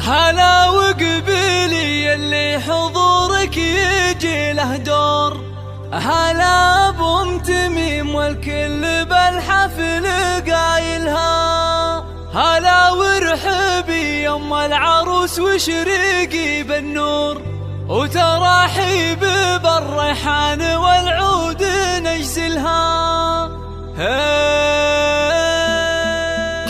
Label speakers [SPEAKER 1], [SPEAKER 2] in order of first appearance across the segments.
[SPEAKER 1] هلا وقبيلي اللي حضورك يجي له دور، هلا ابو تميم والكل بالحفل قايلها، هلا وارحبي يم العروس وشريقي بالنور، وتراحيب بالريحان والعود نجزلها.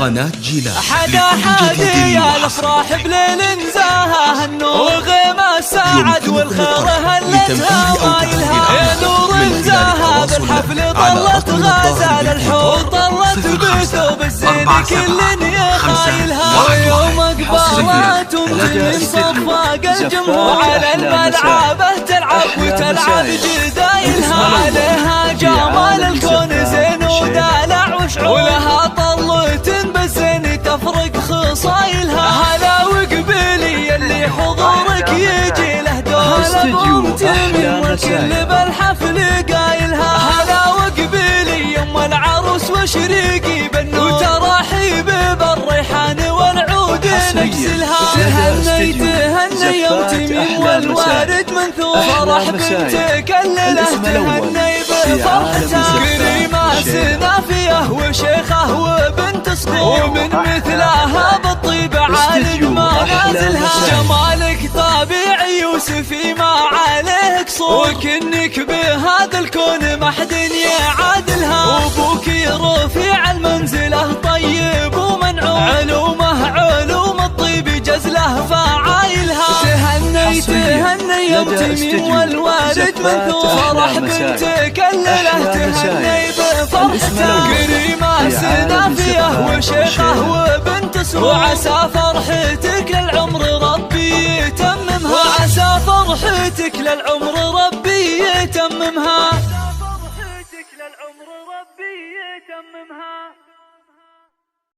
[SPEAKER 2] قناة جيلان
[SPEAKER 1] حدا حادي يا الافراح بليل نزاها النور، وغيمة ساعد والخير هلتها مايلها، يا نور نزاها بالحفل طلت غزال الحور، طلت بثوب الزين كل يخايلها، ويوم اقبالات من صفاق الجمهور على الملعبة تلعب وتلعب جدايلها، عليها جمال الكون زين ودلع وشعور، ولها طلة بالزين تفرق خصايلها. هلا وقبيلي اللي حضورك يجي له دور، ابو تميم والكل بالحفل قايلها، هلا وقبيلي يم العروس وشريقي بالنور، وتراحيب بالريحان والعود نجزلها. تهني تهني يا تميم والوارد منثور، فرح بنتك الليله تهني بفرحتها، كريمه سنافيه وشيخه وبنت صغير، ومن مثلها بالطيب عالج منازلها، جمالك طبيعي يوسفي ما عليه قصور، وكنك بهذا الكون ما حد يعادلها، وابوك رفيع المنزله طيب ومنعوم، علومه علوم الطيب جزله فعايلها. تهني تهني يا تميم والوالد منثور، فرح بنتك الليله تهني بفرحتها، كريمه سنافيه وشيخه وبنت سرور، وعسى فرحتك للعمر ربي يتممها، وعسى فرحتك للعمر ربي يتممها، وعسى فرحتك للعمر ربي يتممها.